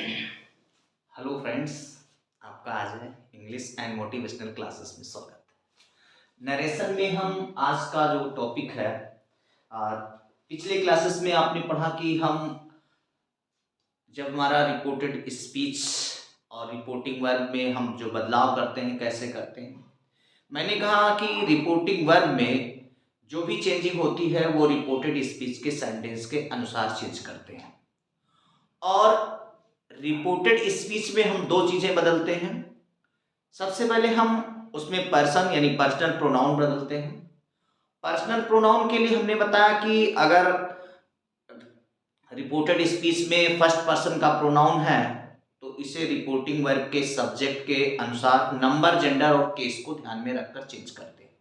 Hello friends, आपका आज है इंग्लिश एंड मोटिवेशनल क्लासेस में स्वागत है। नरेशन में हम आज का जो टॉपिक है, पिछले क्लासेस में आपने पढ़ा कि हम जब हमारा रिपोर्टेड स्पीच और रिपोर्टिंग वर्ब में हम जो बदलाव करते हैं कैसे करते हैं। मैंने कहा कि रिपोर्टिंग वर्ब में जो भी चेंजिंग होती है वो रिपोर्टेड स्पीच के सेंटेंस के अनुसार चेंज करते हैं। और रिपोर्टेड स्पीच में हम दो चीजें बदलते हैं। सबसे पहले हम उसमें पर्सन यानी पर्सनल प्रोनाउन बदलते हैं। पर्सनल प्रोनाउन के लिए हमने बताया कि अगर रिपोर्टेड स्पीच में फर्स्ट पर्सन का प्रोनाउन है तो इसे रिपोर्टिंग वर्ब के सब्जेक्ट के अनुसार नंबर, जेंडर और केस को ध्यान में रखकर चेंज करते हैं।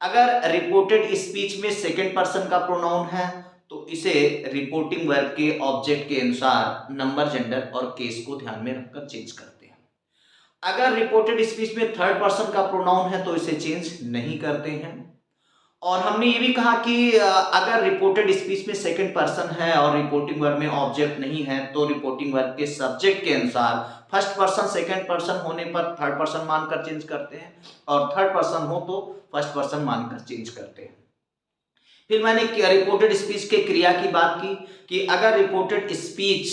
अगर रिपोर्टेड स्पीच में सेकंड पर्सन का प्रोनाउन है तो इसे रिपोर्टिंग वर्ब के ऑब्जेक्ट के अनुसार नंबर, जेंडर और केस को ध्यान में रखकर चेंज करते हैं। अगर रिपोर्टेड स्पीच में थर्ड पर्सन का प्रोनाउन है तो इसे चेंज नहीं करते हैं। और हमने ये भी कहा कि अगर रिपोर्टेड स्पीच में सेकंड पर्सन है और रिपोर्टिंग वर्ब में ऑब्जेक्ट नहीं है तो रिपोर्टिंग वर्ब के सब्जेक्ट के अनुसार फर्स्ट पर्सन सेकंड पर्सन होने पर थर्ड पर्सन मानकर चेंज करते हैं और थर्ड पर्सन हो तो फर्स्ट पर्सन मानकर चेंज करते हैं। फिर मैंने रिपोर्टेड स्पीच के क्रिया की बात की कि अगर रिपोर्टेड स्पीच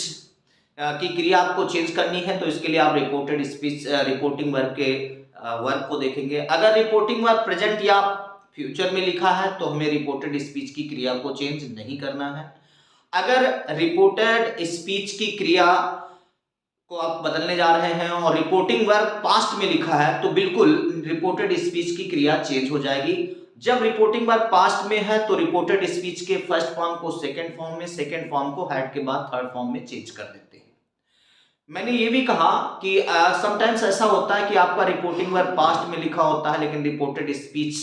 की क्रिया आपको चेंज करनी है तो इसके लिए आप रिपोर्टेड स्पीच रिपोर्टिंग वर्ब के वर्ब को देखेंगे। अगर रिपोर्टिंग वर्ब प्रेजेंट या फ्यूचर में लिखा है तो हमें रिपोर्टेड स्पीच की क्रिया को चेंज नहीं करना है। अगर रिपोर्टेड स्पीच की क्रिया को आप बदलने जा रहे हैं और रिपोर्टिंग वर्ब पास्ट में लिखा है तो बिल्कुल रिपोर्टेड स्पीच की क्रिया चेंज हो जाएगी। जब रिपोर्टिंग वर्ब पास्ट में है तो रिपोर्टेड स्पीच के फर्स्ट फॉर्म को सेकंड फॉर्म में, सेकंड फॉर्म को हैड के बाद थर्ड फॉर्म में चेंज कर देते हैं। मैंने ये भी कहा कि समटाइम्स ऐसा होता है कि आपका रिपोर्टिंग वर्ब पास्ट में लिखा होता है लेकिन reported speech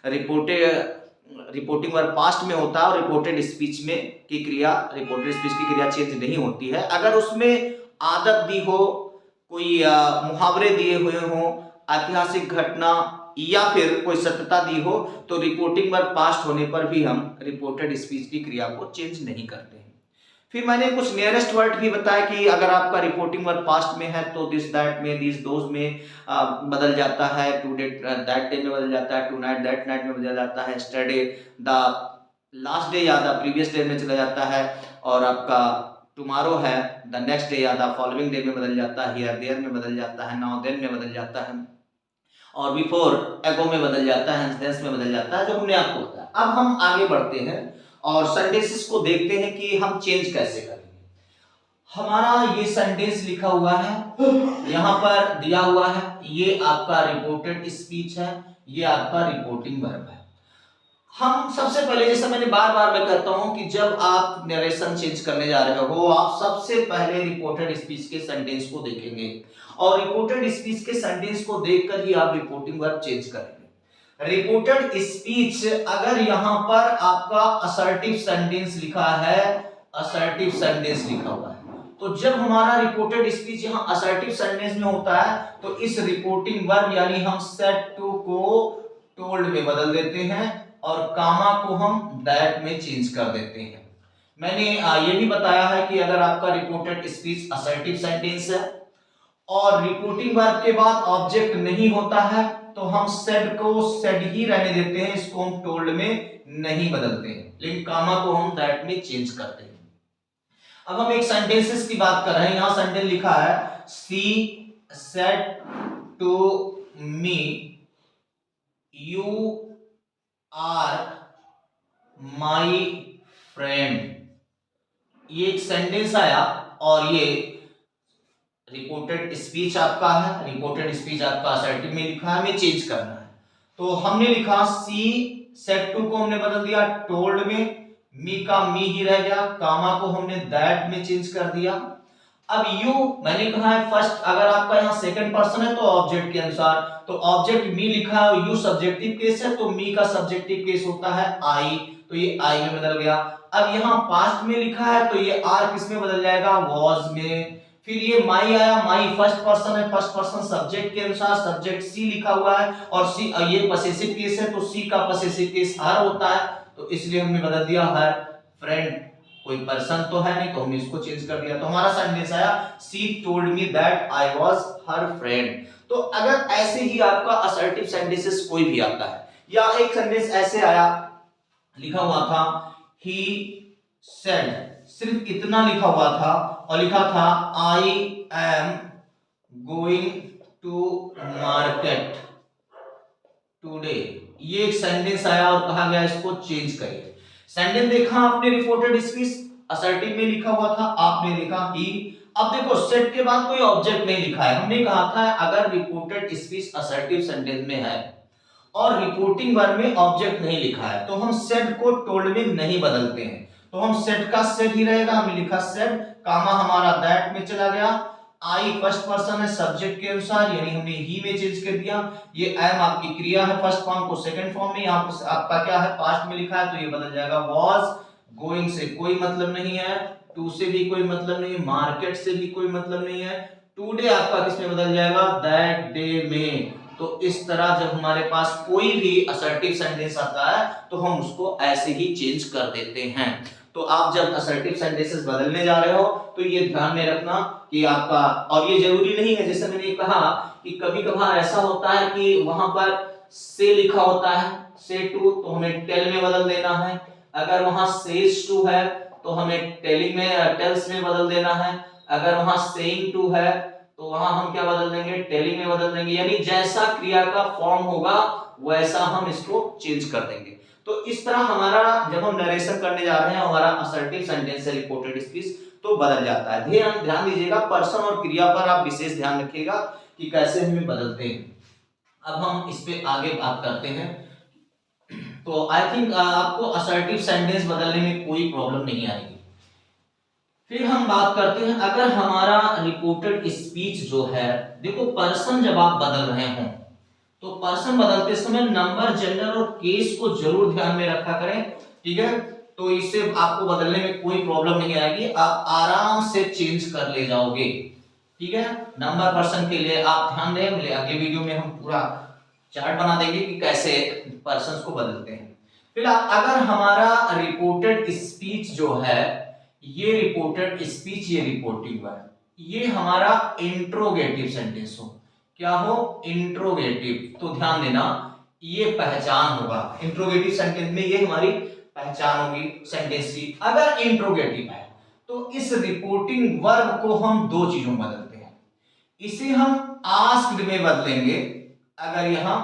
reporting verb past में होता है और रिपोर्टेड स्पीच में की क्रिया रिपोर्टेड स्पीच की क्रिया चेंज नहीं होती है। अगर उसमें आदत दी हो, कोई मुहावरे दिए हुए हो, ऐतिहासिक घटना या फिर कोई सत्यता दी हो तो रिपोर्टिंग वर्ब पास्ट होने पर भी हम रिपोर्टेड स्पीच की क्रिया को चेंज नहीं करते हैं। फिर मैंने कुछ नियरेस्ट वर्ड भी बताया कि अगर आपका रिपोर्टिंग वर्ब पास्ट में है तो दिस, दैट में, दिस, दोज में बदल जाता है, टू डे दैट डे में बदल जाता है, टू नाइट दैट नाइट में बदल जाता है, यस्टरडे द लास्ट डे या द प्रीवियस डे में चला जाता है, और आपका टुमारो है द नेक्स्ट डे या द फॉलोइंग डे में बदल जाता है, हियर देयर में बदल जाता है, नाउ देन में बदल जाता है, और बिफोर एगो में बदल जाता है, हेंस में बदल जाता है, जो हमने आपको बताया। अब हम आगे बढ़ते हैं और सेंटेंसेस को देखते हैं कि हम चेंज कैसे करेंगे। हमारा ये सेंटेंस लिखा हुआ है, यहाँ पर दिया हुआ है, ये आपका रिपोर्टेड स्पीच है, ये आपका रिपोर्टिंग वर्ब है। हम सबसे पहले, जैसे मैंने बार बार मैं कहता हूं कि जब आप नरेशन चेंज करने जा रहे हो आप सबसे पहले रिपोर्टेड स्पीच के सेंटेंस को देखेंगे और रिपोर्टेड स्पीच के सेंटेंस को देखकर ही आप रिपोर्टिंग वर्ब चेंज करेंगे। रिपोर्टेड स्पीच अगर यहां पर आपका असर्टिव सेंटेंस लिखा है, असर्टिव सेंटेंस लिखा हुआ है, तो जब हमारा रिपोर्टेड स्पीच यहां असर्टिव सेंटेंस में होता है तो इस रिपोर्टिंग वर्ब यानी हम सेड टू को टोल्ड में बदल देते हैं और कामा को हम दैट में चेंज कर देते हैं। मैंने ये भी बताया है कि अगर आपका रिपोर्टेड स्पीच असर्टिव सेंटेंस है और रिपोर्टिंग वर्ब के बाद ऑब्जेक्ट नहीं होता है तो हम सेड को सेड ही रहने देते हैं, इसको हम टोल्ड में नहीं बदलते हैं, लेकिन कामा को हम दैट में चेंज करते हैं। अब हम एक सेंटेंसेस की बात कर रहे हैं। यहां सेंटेंस लिखा है she said to me you are my friend. ये एक सेंटेंस आया और ये रिपोर्टेड स्पीच आपका है, रिपोर्टेड स्पीच आपका असर्टिव में लिखा है, हमें चेंज करना है। तो हमने लिखा सी सेड टू को हमने बदल दिया टोल्ड में, मी का मी ही रह गया, कामा को हमने दैट में चेंज कर दिया। अब यू मैंने कहा है फर्स्ट, अगर आपका यहाँ सेकंड पर्सन है तो ऑब्जेक्ट के अनुसार, तो ऑब्जेक्ट मी लिखा है और यू सब्जेक्टिव केस है तो मी का सब्जेक्टिव केस होता है आई, तो ये आई में बदल गया। अब यहाँ पास्ट में लिखा है तो ये आर किस में बदल जाएगा, वॉज में। फिर ये माई आया, माई फर्स्ट पर्सन है, फर्स्ट पर्सन सब्जेक्ट के अनुसार, सब्जेक्ट सी लिखा हुआ है और सी ये पसेसिव केस है तो सी का पसेसिव केस हर होता है, तो इसलिए हमने बदल दिया हर फ्रेंड कोई पर्सन तो है नहीं, तो हमने इसको चेंज कर दिया। तो हमारा सेंटेंस आया she told me that I was her friend. तो अगर ऐसे ही आपका असर्टिव सेंटेंसेस कोई भी आता है, या एक सेंटेंस ऐसे आया, लिखा हुआ था ही सेड, सिर्फ इतना लिखा हुआ था और लिखा था I am going to market today. ये एक सेंटेंस आया और कहा गया इसको चेंज करिए। सेंटेंस देखा आपने रिपोर्टेड स्पीच असर्टिव में लिखा हुआ था, आपने देखा ही। अब देखो सेड के बाद कोई ऑब्जेक्ट नहीं लिखा है। हमने कहा था अगर रिपोर्टेड स्पीच असर्टिव सेंटेंस में है और रिपोर्टिंग वर्ब में ऑब्जेक्ट नहीं लिखा है तो हम सेड को टोल्ड में नहीं बदलते हैं, तो हम सेड का सेड ही रहेगा। हमने लिखा सेड, कामा हमारा दैट में चला गया, आई फर्स्ट पर्सन है सब्जेक्ट के अनुसार, यानी हमने ही में चेंज कर दिया। ये एम आपकी क्रिया है फर्स्ट फॉर्म को सेकंड फॉर्म में, आपका क्या है पास्ट में लिखा है, तो ये बदल जाएगा वाज। गोइंग से कोई मतलब नहीं है, टू से भी कोई मतलब नहीं है, मार्केट से भी कोई मतलब नहीं है, टुडे आपका किस में बदल जाएगा, दैट डे में। तो इस तरह जब हमारे पास कोई भी असर्टिव सेंटेंस आता है तो हम उसको ऐसे ही चेंज कर देते हैं। तो आप जब असर्टिव सेंटेंसेस बदलने जा रहे हो तो ये ध्यान में रखना कि आपका, और ये जरूरी नहीं है, जैसे मैंने कहा कि कभी कभार ऐसा होता है कि वहां पर से लिखा होता है से टू, तो हमें टेल में बदल देना है। अगर वहां सेज टू है तो हमें टेलिंग में टेल्स में बदल देना है। अगर वहां सेइंग टू है तो वहां हम क्या बदल देंगे, टेलिंग में बदल देंगे। यानी जैसा क्रिया का फॉर्म होगा वैसा हम इसको चेंज कर देंगे। तो इस तरह हमारा जब हम नरेशन करने जा रहे हैं हमारा असर्टिव सेंटेंस से रिपोर्टेड स्पीच तो बदल जाता है। ध्यान दीजिएगा, पर्सन और क्रिया पर आप विशेष ध्यान रखिएगा कि कैसे हमें बदलते हैं। अब हम इस पे आगे बात करते हैं। तो आई थिंक आपको असर्टिव सेंटेंस बदलने में कोई प्रॉब्लम नहीं आएगी। फिर हम बात करते हैं अगर हमारा रिपोर्टेड स्पीच जो है, देखो पर्सन जब आप बदल रहे हो तो पर्सन बदलते समय नंबर, जेंडर और केस को जरूर ध्यान में रखा करें, ठीक है। तो इससे आपको बदलने में कोई प्रॉब्लम नहीं आएगी, आप आराम से चेंज कर ले जाओगे, ठीक है। नंबर पर्सन के लिए आप ध्यान दें, अगले वीडियो में हम पूरा चार्ट बना देंगे कि कैसे पर्सन को बदलते हैं। फिर अगर हमारा रिपोर्टेड स्पीच जो है, ये रिपोर्टेड स्पीच, ये रिपोर्टिंग वर्ब, ये हमारा इंट्रोगेटिव सेंटेंस हो, क्या हो, इंट्रोगेटिव, तो ध्यान देना ये पहचान होगा। इंट्रोगेटिव सेंटेंस में ये हमारी पहचान होगी सेंटेंस की। अगर इंट्रोगेटिव है तो इस रिपोर्टिंग वर्ब को हम दो चीजों में बदलते हैं, इसे हम आस्क्ड में बदलेंगे अगर यहां,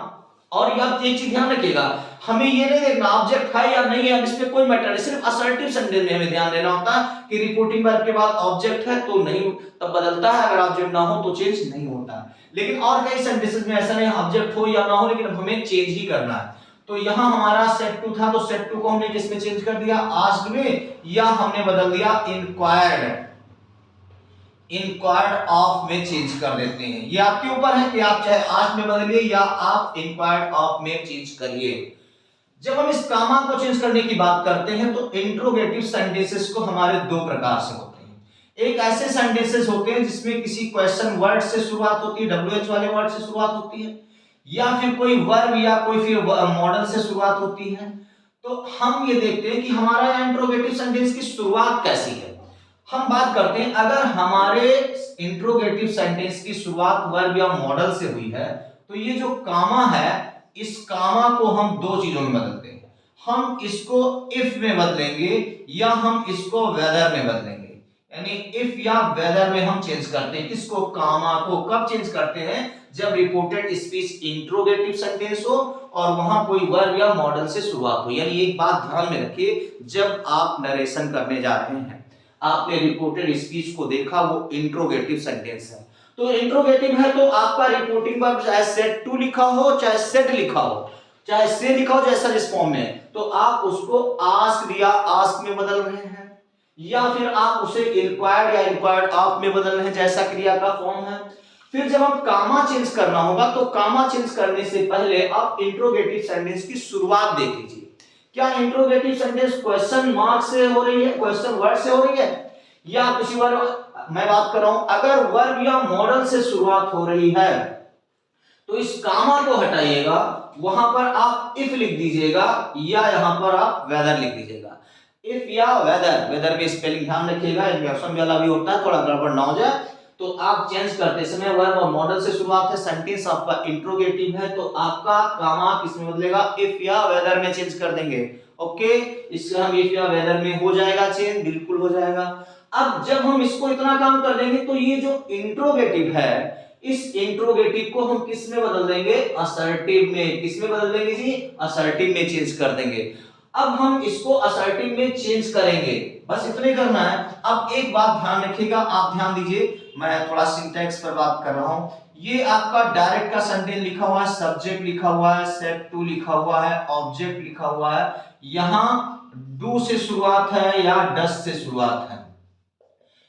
और आप एक चीज ध्यान रखिएगा, हमें ये नहीं देखना ऑब्जेक्ट है या नहीं है, इसमें कोई मैटर नहीं, सिर्फ असर्टिव सेंटेंस में हमें ध्यान देना होता है कि रिपोर्टिंग वर्ब के बाद ऑब्जेक्ट है तो नहीं तब बदलता है, अगर ऑब्जेक्ट ना हो तो चेंज नहीं होता। लेकिन और कई सेंटेंसेस में ऐसा नहीं ऑब्जेक्ट हो या ना हो, लेकिन हमें चेंज ही करना है। तो यहां हमारा सेट टू था तो सेट टू को हमने किस में चेंज कर दिया, आस्क्ड में, या हमने बदल दिया इंक्वायर्ड, इंक्वायर्ड ऑफ में चेंज कर देते हैं। ये आपके ऊपर है कि आप चाहे आस्क्ड में बदलिए या आप इंक्वायर्ड ऑफ में चेंज करिए। जब हम इस कामा को चेंज करने की बात करते हैं तो इंट्रोगेटिव सेंटेंसेस को हमारे दो प्रकार से होते हैं। एक ऐसे सेंटेंसेस होते हैं जिसमें किसी क्वेश्चन वर्ड से शुरुआत होती है, WH वाले वर्ड से शुरुआत होती है, या फिर कोई वर्ब या कोई फिर मॉडल से शुरुआत होती है। तो हम ये देखते हैं कि हमारा इंट्रोगेटिव सेंटेंस की शुरुआत कैसी है। हम बात करते हैं अगर हमारे इंट्रोगेटिव सेंटेंस की शुरुआत वर्ब या मॉडल से हुई है तो ये जो कामा है, इस कामा को हम दो चीजों में बदलते हैं, हम इसको इफ में बदलेंगे या हम इसको वेदर में बदलेंगे। यानी इफ या वेदर में हम चेंज करते हैं किसको, कामा को। कब चेंज करते हैं, जब रिपोर्टेड स्पीच इंट्रोगेटिव सेंटेंस हो और वहां कोई वर्ब या मॉडल से शुरुआत हो। यानी एक बात ध्यान में रखिए, जब आप नरेशन करने जा रहे हैं, आपने रिपोर्टेड स्पीच को देखा वो इंट्रोगेटिव सेंटेंस है, तो इंट्रोगेटिव है तो आपका रिपोर्टिंग वर्ब चाहे सेट टू लिखा हो, चाहे सेट लिखा हो, चाहे से लिखा हो, जैसा जिस फॉर्म में है, तो आप उसको आस्क या आस्क में बदल रहे हैं, या फिर आप उसे इंक्वायर्ड या इंक्वायर्ड ऑफ में बदल रहे हैं, जैसा क्रिया का फॉर्म है। फिर जब हम कामा चेंज करना होगा तो कामा चेंज करने से पहले आप इंट्रोगेटिव सेंटेंस की शुरुआत देख लीजिए। क्या इंट्रोगेटिव सेंटेंस क्वेश्चन मार्क से हो रही है, क्वेश्चन वर्ड से हो रही है, या किसी वर्ब, मैं बात कर रहा हूं अगर वर्ब या मॉडल से शुरुआत हो रही है तो इस कामा को हटाइएगा, वहां पर आप इफ लिख दीजिएगा या यहां पर आप वेदर लिख दीजिएगा। इफ या वेदर, वेदर में स्पेलिंग ध्यान रखिएगा, एग्जाम वाला भी होता है, थोड़ा गड़बड़ ना हो जाए। तो आप चेंज करते समय वर्ब और मॉडल से शुरुआत है, सेंटेंस आपका इंट्रोगेटिव है, तो आपका कामा किसमें बदलेगा, इफ या वेदर में चेंज कर देंगे। ओके, इससे हम इफ या वेदर में हो जाएगा चेंज, बिल्कुल हो जाएगा। अब जब हम इसको इतना काम कर देंगे तो ये जो इंट्रोगेटिव है, इस इंट्रोगेटिव को हम किस में बदल देंगे, असर्टिव में। किस में बदल देंगे जी, असर्टिव में चेंज कर देंगे। अब हम इसको असर्टिव में चेंज करेंगे, बस इतने करना है। अब एक बात ध्यान रखिएगा, आप ध्यान दीजिए, मैं थोड़ा सिंटैक्स पर बात कर रहा हूं। ये आपका डायरेक्ट का सेंटेंस लिखा हुआ है, सब्जेक्ट लिखा हुआ है, सेट टू लिखा हुआ है, ऑब्जेक्ट लिखा हुआ है, यहां डू से शुरुआत है या डस से शुरुआत है,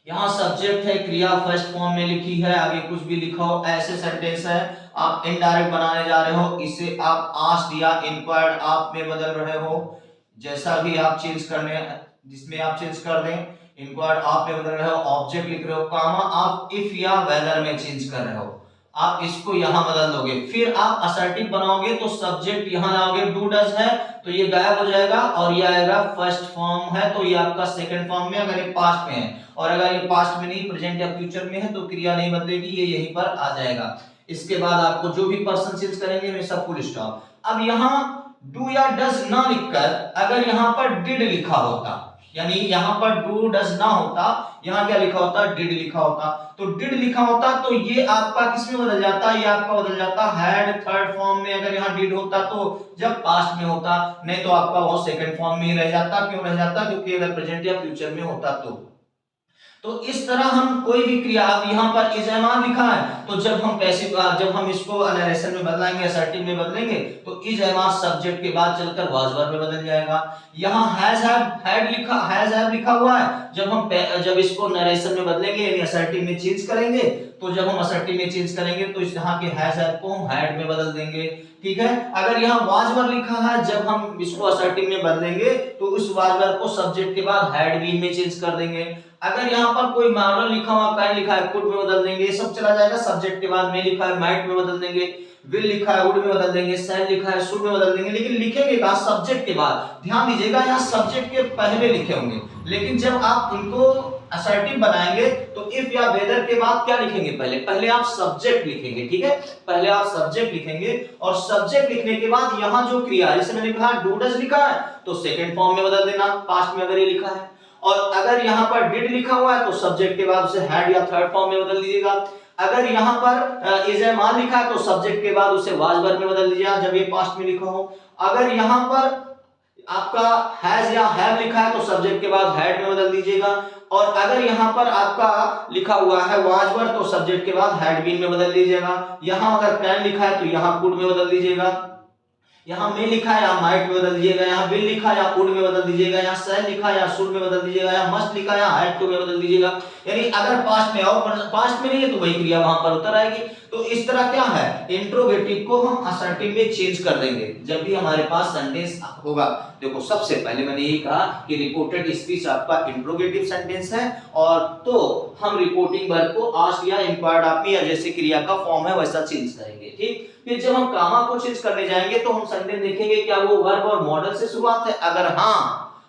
यहाँ सब्जेक्ट है, क्रिया फर्स्ट फॉर्म में लिखी है, आगे कुछ भी लिखा हो, ऐसे सेंटेंस है, आप इनडायरेक्ट बनाने जा रहे हो, इसे आप आस्क्ड या इंक्वायर्ड आप में बदल रहे हो, जैसा भी आप चेंज करने, जिसमें आप चेंज कर दें, इंक्वायर्ड आप में बदल रहे हो, ऑब्जेक्ट लिख रहे हो, कामा आप इफ या वेदर में चेंज कर रहे हो, आप इसको यहां बदल दोगे। फिर आप असर्टिव बनाओगे तो सब्जेक्ट यहां लाओगे, डू डज है तो ये गायब हो जाएगा और ये आएगा फर्स्ट फॉर्म है तो ये आपका सेकंड फॉर्म में, अगर ये पास्ट में है, और अगर ये पास्ट में नहीं प्रेजेंट या फ्यूचर में है तो क्रिया नहीं बदलेगी, ये यहीं पर आ जाएगा। इसके बाद आपको जो भी पर्सन चेंज करेंगे हमेशा फुल स्टॉप। अब यहाँ डू या डज ना लिखकर अगर यहाँ पर डिड लिखा होता, यानी यहाँ पर डू डज ना होता, यहाँ क्या लिखा होता, डिड लिखा होता, तो डिड लिखा होता तो ये आपका किसमें बदल जाता, ये आपका बदल जाता हैड थर्ड फॉर्म में। अगर यहाँ डिड होता तो जब पास्ट में होता, नहीं तो आपका वो सेकंड फॉर्म में ही रह जाता। क्यों रह जाता, क्योंकि अगर प्रेजेंट या फ्यूचर में होता तो इस तरह हम कोई भी क्रिया, अब यहाँ पर इज़ लिखा है तो जब हम पैसिव, जब हम इसको नरेशन में बदलाएंगे, असर्टिव में बदलेंगे तो इज सब्जेक्ट के बाद चलकर वाज वर्ब में बदल जाएगा। यहाँ हैज हैड लिखा, हैज हैव लिखा हुआ है, जब इसको नरेशन में बदलेंगे यानी असर्टिव में चेंज करेंगे, तो जब हम असर्टिव में चेंज करेंगे तो इस यहाँ के हैज हैव को हम हैड में बदल देंगे। ठीक है, अगर यहाँ वाज वर्ब लिखा है, जब हम इसको असर्टिव में बदलेंगे तो उस वाज वर्ब को सब्जेक्ट के बाद हैड बीन में चेंज कर देंगे। अगर यहाँ पर कोई मॉडल लिखा हुआ, कैन लिखा है, कुड में बदल देंगे, ये सब चला जाएगा। सब्जेक्ट के बाद में लिखा है, माइट में बदल देंगे, विल लिखा है, वुड में बदल देंगे, शैल लिखा है, शुड में बदल देंगे। लेकिन लिखेंगे कहाँ, सब्जेक्ट के बाद। ध्यान दीजिएगा, यहाँ सब्जेक्ट के पहले लिखे होंगे, लेकिन जब आप इनको असर्टिव बनाएंगे तो इफ या वेदर के बाद क्या लिखेंगे, पहले आप सब्जेक्ट लिखेंगे। ठीक है, पहले आप सब्जेक्ट लिखेंगे और सब्जेक्ट लिखने के बाद यहाँ जो क्रिया, जैसे मैंने कहा डू डज लिखा है तो सेकंड फॉर्म में बदल देना, पास्ट में अगर ये लिखा है। और अगर यहाँ पर डिड लिखा हुआ है तो सब्जेक्ट के बाद उसे हैड या थर्ड फॉर्म में बदल दीजिएगा। अगर यहाँ पर इज ए मान लिखा है तो सब्जेक्ट के बाद उसे वाज वर्ब में बदल दीजिएगा जब ये पास्ट में लिखा हो। अगर यहाँ पर आपका हैज या हैव लिखा है तो सब्जेक्ट के बाद हैड में बदल दीजिएगा। और अगर यहाँ पर आपका लिखा हुआ है वाज वर्ब तो सब्जेक्ट के बाद हैड बीन में बदल दीजिएगा। यहाँ अगर कैन लिखा है तो यहाँ कुड में बदल दीजिएगा। यहाँ में लिखा है या माइट में बदल दीजिएगा, यहाँ विल लिखा है या कुड में बदल दीजिएगा, यहाँ शैल लिखा है या शुड में बदल दीजिएगा, यहाँ मस्ट लिखा है या हैड टू में बदल दीजिएगा। यानी अगर पास्ट में और पास्ट में नहीं है तो वही क्रिया वहां पर उतर आएगी। तो इस तरह क्या है, इंट्रोगेटिव को हम असर्टिव में चेंज कर देंगे जब भी हमारे पास सेंटेंस होगा। देखो सबसे पहले मैंने यही कहा कि रिपोर्टेड स्पीच आपका इंट्रोगेटिव सेंटेंस है, और तो हम रिपोर्टिंग वर्ब को आस्क्ड या इंक्वायर्ड आप में या जैसे क्रिया का फॉर्म है वैसा चेंज करेंगे। ठीक, फिर जब हम कामा को चेंज करने जाएंगे तो हम सेंटेंस देखेंगे क्या वो वर्ब और मॉडल से शुरुआत है।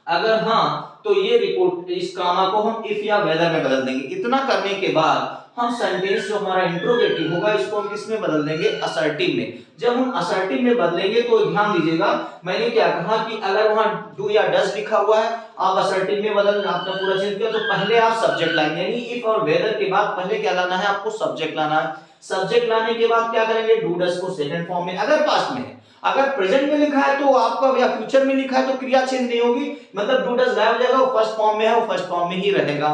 अगर हाँ तो ये रिपोर्ट, इस कामा को हम इफ या वेदर में बदल देंगे। इतना करने के बाद हम सेंटेंस जो हमारा इंट्रोगेटिव होगा इसको हम किस में बदल देंगे, असर्टिव में। जब हम असर्टिव में बदलेंगे तो ध्यान दीजिएगा, मैंने क्या कहा कि अगर वहां डू या डज लिखा हुआ है, आप असर्टिव में बदल आपने पूरा चेंज किया तो पहले आप सब्जेक्ट लाएंगे, यानी इफ और वेदर के बाद पहले क्या लाना है, आपको सब्जेक्ट लाना है। सब्जेक्ट लाने के बाद क्या करेंगे, डू डज को सेकंड फॉर्म में, अगर पास्ट में है। अगर प्रेजेंट में लिखा है तो आपका, या फ्यूचर में लिखा है तो क्रिया चेंज नहीं होगी, मतलब डू डज गायब हो जाएगा, वो फर्स्ट फॉर्म में है, वो फर्स्ट फॉर्म में ही रहेगा।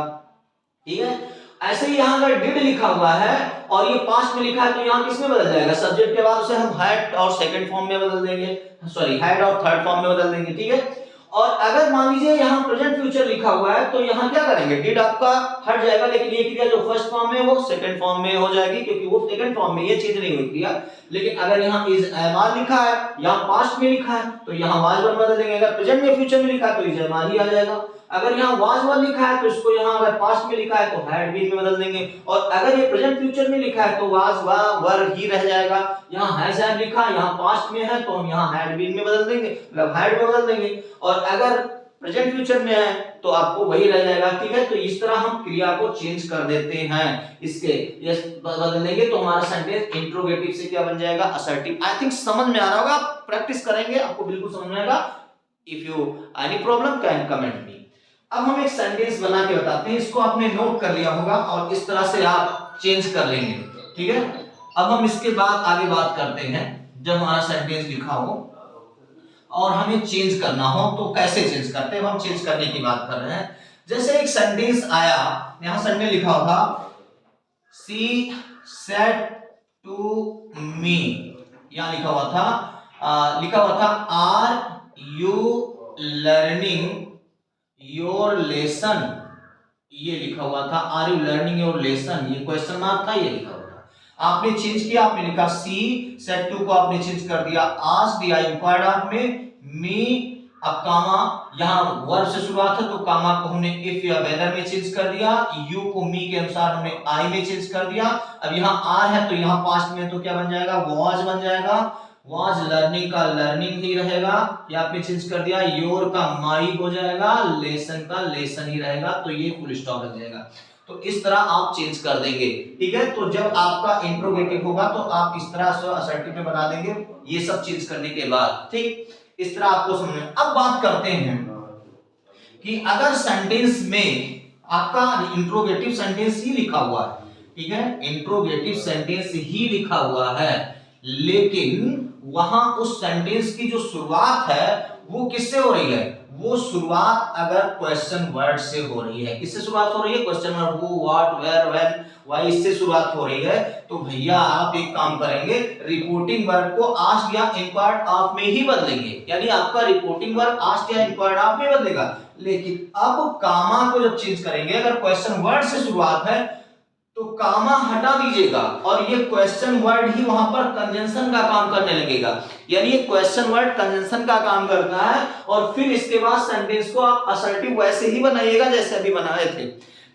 ठीक है, ऐसे ही यहाँ अगर डिड लिखा हुआ है और ये पास्ट में लिखा है तो यहाँ किस में बदल जाएगा, सब्जेक्ट के बाद उसे हम हैड और सेकंड फॉर्म में बदल देंगे, सॉरी हैड और थर्ड फॉर्म में बदल देंगे। ठीक है, और अगर मान लीजिए यहाँ प्रेजेंट फ्यूचर लिखा हुआ है तो यहाँ क्या करेंगे, डिड आपका हट जाएगा, लेकिन ये क्रिया जो फर्स्ट फॉर्म में वो सेकंड फॉर्म में हो जाएगी, क्योंकि वो सेकंड फॉर्म में, ये चीज नहीं हुई क्रिया। लेकिन अगर यहाँ इज एमान लिखा है, यहाँ पास्ट में लिखा है तो यहाँ वाज वर्ब बदल देंगे। अगर प्रेजेंट में फ्यूचर में लिखा है तो इज एमान ही आ जाएगा। अगर यहाँ वाज वर्ब लिखा है तो इसको यहाँ अगर पास्ट में लिखा है तो हैड बीन में बदल देंगे, और अगर ये प्रेजेंट फ्यूचर में लिखा है तो वाज वर्ब ही रह जाएगा। यहाँ हैज हैव लिखा है, यहाँ पास्ट में है तो हम यहाँ हैड बीन में बदल देंगे, मतलब हैड में बदल देंगे। और अगर प्रेजेंट फ्यूचर में है तो आपको वही रह जाएगा, ठीक है। तो इस तरह हम क्रिया को चेंज कर देते हैं, इसके यस बदल देंगे तो हमारा सेंटेंस इंट्रोगेटिव से क्या बन जाएगा, असर्टिव। आई थिंक समझ में आ रहा होगा, प्रैक्टिस करेंगे आपको बिल्कुल समझ में आएगा। If you any problem can comment me. अब हम एक सेंटेंस बना के बताते हैं, इसको आपने नोट कर लिया होगा और इस तरह से आप चेंज कर लेंगे, ठीक है। अब हम इसके बाद आगे बात करते हैं, जब हमारा सेंटेंस लिखा हो और हमें चेंज करना हो तो कैसे चेंज करते हैं, हम चेंज करने की बात कर रहे हैं। जैसे एक सेंटेंस आया, यहां सेंटेंस लिखा हुआ था शी सेड टू मी, यहां लिखा हुआ था are you learning your lesson, ये लिखा हुआ था are you learning your lesson, ये क्वेश्चन मार्क था, ये लिखा हुआ था। आपने चेंज किया, आपने लिखा सी सेड टू को आपने चेंज कर दिया आस्क्ड या इंक्वायर्ड आपने, मी अब कामा, यहां वर्ब से शुरुआत है तो कामा को हमने इफ या वेदर में चेंज कर दिया, यू को मी के अनुसार हमने आई में चेंज कर दिया। अब यहां आर है तो यहां पास्ट में तो क्या बन जाएगा, वॉज बन जाएगा, वॉज लर्निंग का लर्निंग ही रहेगा, या आपने चेंज कर दिया, योर का माई हो जाएगा, लेसन का लेसन ही रहेगा, तो ये फुल स्टॉप लग जाएगा। तो इस तरह आप चेंज कर देंगे, ठीक है। तो जब आपका इंट्रोगेटिव होगा तो आप इस तरह से असर्टिव में बना देंगे, ये सब चेंज करने के बाद, ठीक। इस तरह आपको समझ में। अब बात करते हैं कि अगर सेंटेंस में आपका इंट्रोगेटिव सेंटेंस ही लिखा हुआ है, ठीक है, इंट्रोगेटिव सेंटेंस ही लिखा हुआ है, लेकिन वहां उस सेंटेंस की जो शुरुआत है वो किससे हो रही है, वो शुरुआत अगर क्वेश्चन वर्ड से हो रही है। किससे शुरुआत हो रही है, question word, who what where when why, इससे शुरुआत हो रही है। तो भैया आप एक काम करेंगे, रिपोर्टिंग वर्ड को आस्क्ड या इंक्वायर्ड ऑफ में ही बदलेंगे, यानी आपका रिपोर्टिंग वर्ड आस्क्ड या इंक्वायर्ड ऑफ में बदलेगा। लेकिन अब कामा को जब चेंज करेंगे, अगर क्वेश्चन वर्ड से शुरुआत है तो कामा हटा दीजिएगा और ये क्वेश्चन वर्ड ही वहां पर कंजंक्शन का काम करने लगेगा, यानी ये क्वेश्चन वर्ड कंजंक्शन का काम करता है। और फिर इसके बाद सेंटेंस को आप असर्टिव वैसे ही बनाइएगा जैसे अभी बनाए थे,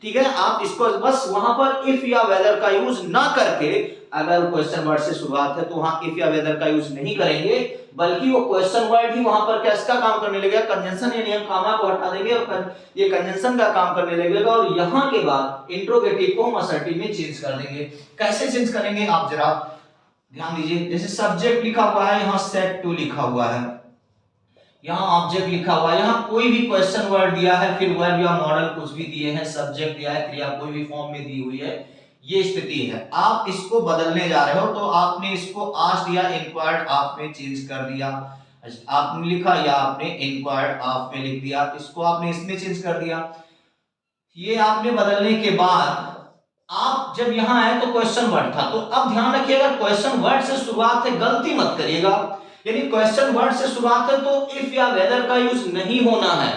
ठीक है। आप इसको बस वहां पर इफ या वेदर का यूज ना करके, अगर क्वेश्चन वर्ड से शुरुआत है तो वहां इफ या वेदर का यूज नहीं करेंगे, बल्कि वो क्वेश्चन वर्ड ही वहां पर किसका काम करने लगेगा, कंजंक्शन, यानी हम कामा को हटा देंगे और ये कंजंक्शन का काम करने लगेगा। और यहां के बाद इंट्रोगेटिव को हम असर्टिव में चेंज कर देंगे। कैसे चेंज करेंगे आप जरा ध्यान दीजिए। जैसे सब्जेक्ट लिखा हुआ है, यहां सेड टू लिखा हुआ है, यहाँ ऑब्जेक्ट लिखा हुआ है, यहाँ कोई भी क्वेश्चन वर्ड दिया है, फिर वर्ब या मॉडल कुछ भी दिए हैं, सब्जेक्ट दिया है, क्रिया कोई भी फॉर्म में दी हुई है, ये स्थिति है। आप इसको बदलने जा रहे हो तो आपने इसको आस्क्ड या इंक्वायर्ड ऑफ में चेंज कर दिया, आपने लिखा या आपने इंक्वायर्ड ऑफ में लिख दिया, इसको आपने इसमें चेंज कर दिया। ये आपने बदलने के बाद आप जब यहां आए तो क्वेश्चन वर्ड था, तो अब ध्यान रखिएगा क्वेश्चन वर्ड से शुरुआत है, गलती मत करिएगा, यानी क्वेश्चन वर्ड से शुरुआत है तो इफ या वेदर का यूज नहीं होना है।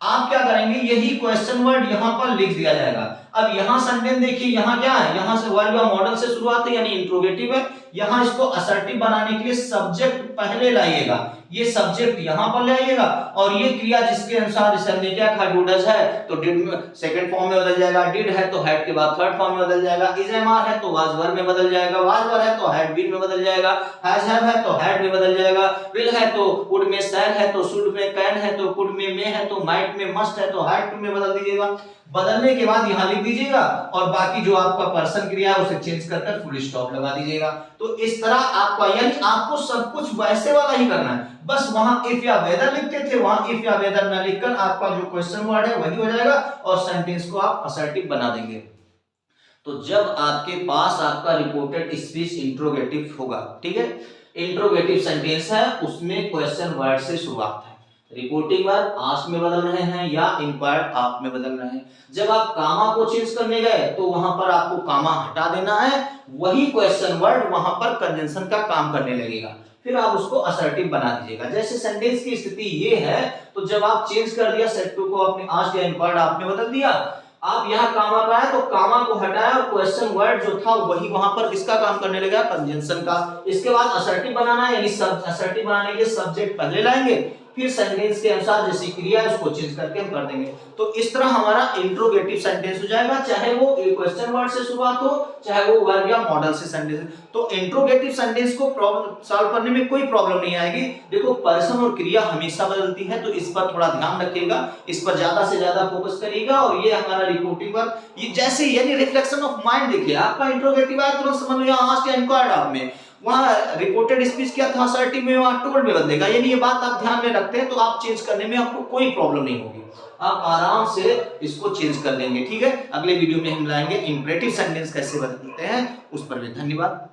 आप क्या करेंगे, यही क्वेश्चन वर्ड यहां पर लिख दिया जाएगा। अब यहां सेंटेंस देखिए, यहां क्या है, यहां से वर्ब या मॉडल से शुरुआत है यानी इंट्रोगेटिव है। यहां इसको असर्टिव बनाने के लिए सब्जेक्ट पहले लाइएगा, ये सब्जेक्ट यहां पर ले आइएगा और ये क्रिया जिसके अनुसार इसे हमने क्या कहा, डू डज है तो डिड में सेकंड फॉर्म में बदल जाएगा, डिड है तो हैड के बाद थर्ड फॉर्म में बदल जाएगा, इज एम आर है तो वाज वर में बदल जाएगा, वाज वर है तो हैड बीन में बदल जाएगा, हैज हैव है तो हैड में बदल जाएगा, विल है तो वुड में, शैल है तो शुड में, कैन है तो कुड में, मे है तो माइट में, मस्ट है तो हैड टू में बदल दीजिएगा। बदलने के बाद यहां लिख दीजिएगा और बाकी जो आपका पर्सन क्रिया है उसे चेंज कर फुल स्टॉप लगा दीजिएगा। तो इस तरह आपका, यानी आपको सब कुछ वैसे वाला ही करना है, बस वहां इफ या वेदर लिखते थे, वहां इफ या वेदर ना लिखकर आपका जो क्वेश्चन वर्ड है वही हो जाएगा और सेंटेंस को आप असर्टिव बना देंगे। तो जब आपके पास आपका रिपोर्टेड स्पीच इंट्रोगेटिव होगा, ठीक है, इंट्रोगेटिव सेंटेंस है, उसमें क्वेश्चन वर्ड से शुरुआत है, रिपोर्टिंग वर्ब आस्क में बदल रहे हैं या इंक्वायर्ड ऑफ में बदल रहे हैं। जब आप कामा को चेंज करने गए तो वहां पर आपको कामा हटा देना है, वही क्वेश्चन वर्ड वहां पर कंजंक्शन का काम करने लगेगा, फिर आप उसको असर्टिव बना दीजिएगा। जैसे सेंटेंस की स्थिति ये है, तो जब आप चेंज कर दिया सेड टू को आपने आस्क्ड या इंक्वायर्ड ऑफ में बदल दिया, आप यहाँ कामा पर आए तो कामा को हटाया और क्वेश्चन वर्ड जो था वही वहां पर किसका काम करने लगा, कंजंक्शन का। इसके बाद असर्टिव बनाना है, यानी असर्टिव बनाने के लिए सब्जेक्ट पहले लाएंगे फिर सेंटेंस के अनुसार जैसी क्रिया है उसको चेंज करके हम कर देंगे। तो इस तरह हमारा इंट्रोगेटिव सेंटेंस हो जाएगा, चाहे वो एक क्वेश्चन वर्ड से शुरुआत हो, चाहे वो वर्ब या मॉडल से सेंटेंस। तो इंट्रोगेटिव सेंटेंस को प्रॉब्लम सॉल्व करने में कोई प्रॉब्लम नहीं आएगी। देखो पर्सन और क्रिया हमेशा बदलती है, तो इस पर थोड़ा ध्यान रखिएगा, इस पर ज्यादा से ज्यादा फोकस करिएगा। और ये हमारा रिपोर्टिंग वर्ब, ये जैसे यानी रिफ्लेक्शन ऑफ माइंड, देखिए आपका इंट्रोगेटिव आया तुरंत समझ में आस्क्ड या इंक्वायर्ड आप में, वहां रिपोर्टेड स्पीच क्या था, असर्टिव में, वहां टोल्ड में बदलेगा। यानी ये बात आप ध्यान में रखते हैं तो आप चेंज करने में आपको कोई प्रॉब्लम नहीं होगी, आप आराम से इसको चेंज कर लेंगे। ठीक है, अगले वीडियो में हम लाएंगे इंपरेटिव सेंटेंस कैसे बदलते हैं उस पर भी। धन्यवाद।